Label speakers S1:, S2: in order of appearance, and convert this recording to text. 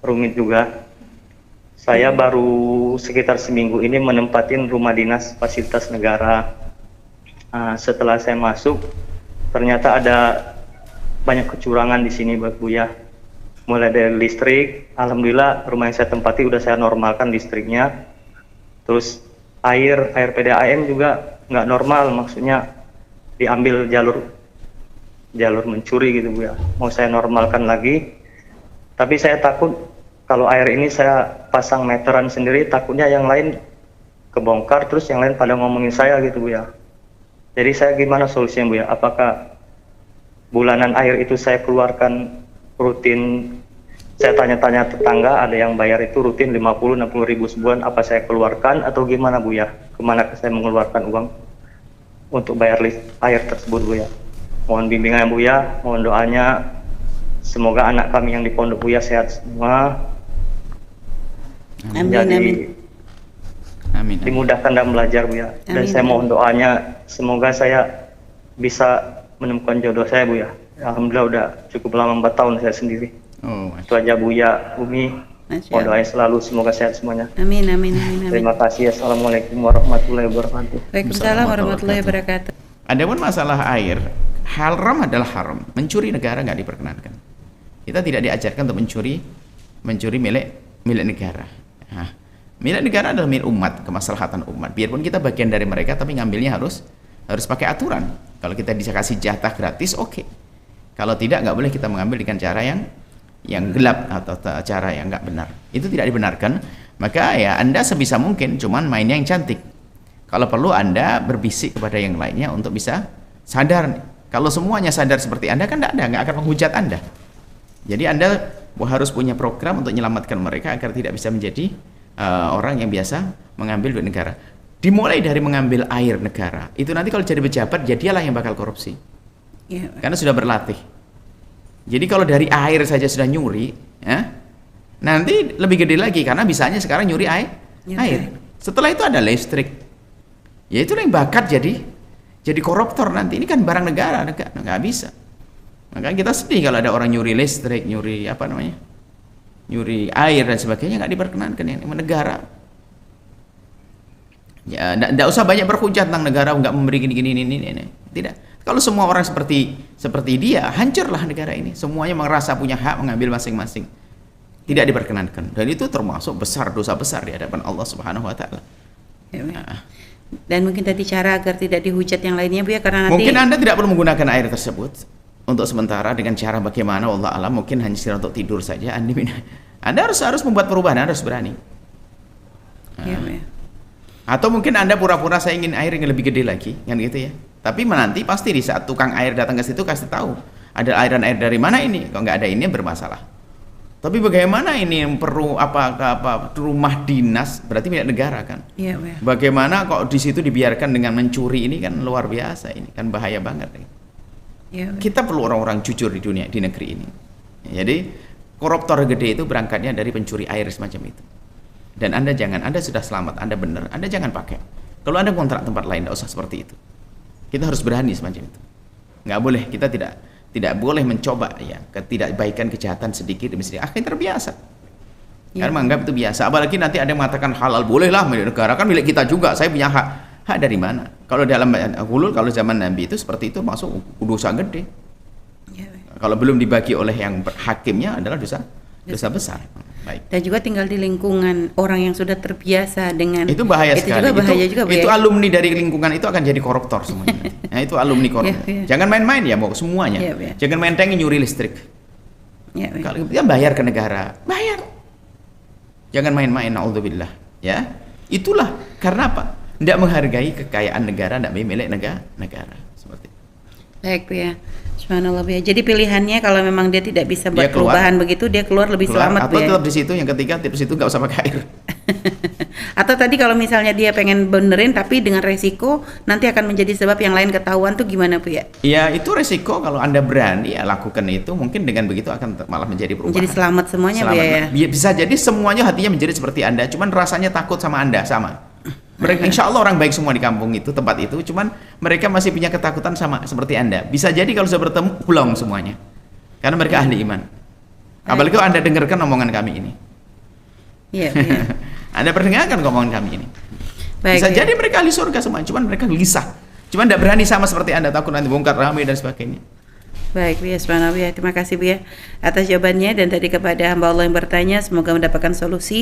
S1: rumit juga. Saya baru sekitar seminggu ini menempatin rumah dinas fasilitas negara. Setelah saya masuk, ternyata ada banyak kecurangan di sini, Buya. Mulai dari listrik, alhamdulillah rumah yang saya tempati udah saya normalkan listriknya. Terus air PDAM juga nggak normal, maksudnya diambil jalur mencuri gitu, Buya. Mau saya normalkan lagi, tapi saya takut kalau air ini saya pasang meteran sendiri, takutnya yang lain kebongkar, terus yang lain pada ngomongin saya gitu, Buya. Jadi saya gimana solusinya, Buya? Apakah bulanan air itu saya keluarkan rutin? Saya tanya-tanya tetangga, ada yang bayar itu rutin 50-60 ribu sebulan, apa saya keluarkan atau gimana, Buya? Kemana saya mengeluarkan uang untuk bayar air tersebut, Buya? Mohon bimbingan, Buya, mohon doanya. Semoga anak kami yang di pondok, Buya, sehat semua.
S2: Amin,
S1: Jadi
S2: amin.
S1: dimudahkan dalam belajar, Buya. Dan saya mohon doanya, semoga saya bisa menemukan jodoh saya, Buya. Alhamdulillah udah cukup lama, 4 tahun saya sendiri. Itu aja, Buya, Umi. Mohon doanya selalu, semoga sehat semuanya.
S2: Amin.
S1: Terima kasih. Assalamualaikum warahmatullahi wabarakatuh.
S2: Waalaikumsalam warahmatullahi wabarakatuh.
S3: Adapun masalah air, haram adalah haram. Mencuri negara nggak diperkenankan. Kita tidak diajarkan untuk mencuri milik negara. Nah, milik negara adalah milik umat, kemaslahatan umat. Biarpun kita bagian dari mereka, tapi ngambilnya harus pakai aturan. Kalau kita dikasih jatah gratis, oke. Kalau tidak, nggak boleh kita mengambil dengan cara yang gelap atau cara yang nggak benar. Itu tidak dibenarkan. Maka ya Anda sebisa mungkin cuman mainnya yang cantik. Kalau perlu Anda berbisik kepada yang lainnya untuk bisa sadar. Kalau semuanya sadar seperti Anda, kan nggak akan menghujat Anda. Jadi Anda harus punya program untuk menyelamatkan mereka agar tidak bisa menjadi orang yang biasa mengambil duit negara. Dimulai dari mengambil air negara. Itu nanti kalau jadi pejabat, dialah yang bakal korupsi.
S2: Ya.
S3: Karena sudah berlatih. Jadi kalau dari air saja sudah nyuri, ya, nanti lebih gede lagi karena bisanya sekarang nyuri air. Setelah itu ada listrik. Ya itu yang bakat jadi koruptor nanti. Ini kan barang negara, nggak bisa. Makanya kita sedih kalau ada orang nyuri listrik, nyuri air dan sebagainya, nggak diperkenankan ini negara. Ya, nggak usah banyak berhujat tentang negara nggak memberi gini. Tidak. Kalau semua orang seperti dia, hancurlah negara ini. Semuanya merasa punya hak mengambil masing-masing. Tidak diperkenankan. Dan itu termasuk dosa besar di hadapan Allah Subhanahu wa taala.
S2: Nah. Dan mungkin tadi cara agar tidak dihujat yang lainnya, Bu, ya, karena nanti
S3: mungkin Anda tidak perlu menggunakan air tersebut untuk sementara dengan cara bagaimana wallah alam, mungkin hanya untuk tidur saja. Anda harus membuat perubahan, Anda harus berani.
S2: Ya.
S3: Atau mungkin Anda pura-pura saya ingin air yang lebih gede lagi, kan gitu ya. Tapi nanti pasti di saat tukang air datang ke situ kasih tahu, ada aliran air dari mana ini? Kalau nggak ada ini bermasalah. Tapi bagaimana ini yang perlu apa rumah dinas berarti milik negara kan?
S2: Ya.
S3: Bagaimana kok di situ dibiarkan dengan mencuri, ini kan luar biasa, ini kan bahaya banget.
S2: Ya.
S3: Kita perlu orang-orang jujur di negeri ini. Jadi koruptor gede itu berangkatnya dari pencuri air semacam itu. Dan Anda sudah selamat, Anda benar, Anda jangan pakai. Kalau Anda kontrak tempat lain, tidak usah seperti itu. Kita harus berani semacam itu. Nggak boleh, kita tidak boleh mencoba ya ketidakbaikan, kejahatan sedikit demi sedikit. Akhirnya terbiasa. Karena menganggap itu biasa. Apalagi nanti ada yang mengatakan halal, bolehlah milik negara, kan milik kita juga. Saya punya hak. Hak dari mana? Kalau dalam hulul, kalau zaman Nabi itu seperti itu masuk dosa gede. Kalau belum dibagi oleh yang hakimnya adalah dosa besar. Baik.
S2: Dan juga tinggal di lingkungan orang yang sudah terbiasa dengan
S3: itu bahaya sekali.
S2: Juga bahaya juga,
S3: itu alumni dari lingkungan itu akan jadi koruptor semuanya. Nah, itu alumni koruptor. Jangan main-main ya, mau semuanya. Jangan main nyuri listrik. Kalau dia bayar ke negara, bayar. Jangan main-main, naudzubillah. Ya, itulah karena apa? Tidak menghargai kekayaan negara, tidak milik negara. Seperti itu.
S2: Baik, Bu, ya. Subhanallah, ya. Jadi pilihannya kalau memang dia tidak bisa buat perubahan begitu, dia keluar lebih selamat.
S3: Atau tetap di situ, yang ketiga tips itu nggak usah pakai air.
S2: Atau tadi kalau misalnya dia pengen benerin tapi dengan resiko nanti akan menjadi sebab yang lain ketahuan, tuh gimana, Bu, ya?
S3: Ya itu resiko, kalau Anda berani ya lakukan itu, mungkin dengan begitu akan malah menjadi perubahan.
S2: Jadi selamat semuanya, Bu, ya.
S3: Bisa jadi semuanya hatinya menjadi seperti Anda, cuman rasanya takut sama Anda sama. Mereka insya Allah orang baik semua di kampung itu, tempat itu, cuman mereka masih punya ketakutan sama seperti Anda. Bisa jadi kalau sudah bertemu pulang semuanya, karena mereka ahli iman. Apalagi kalau Anda dengarkan omongan kami ini.
S2: Iya, iya.
S3: Anda perdengarkan omongan kami ini.
S2: Baik,
S3: Bisa
S2: ya.
S3: jadi mereka ahli surga semua, cuman mereka gelisah. Cuman tidak berani sama seperti Anda, takut nanti bongkar ramai dan sebagainya.
S2: Baik, Bu ya, subhanallah, Bu ya. Terima kasih, Bu ya, atas jawabannya, dan tadi kepada hamba Allah yang bertanya, semoga mendapatkan solusi.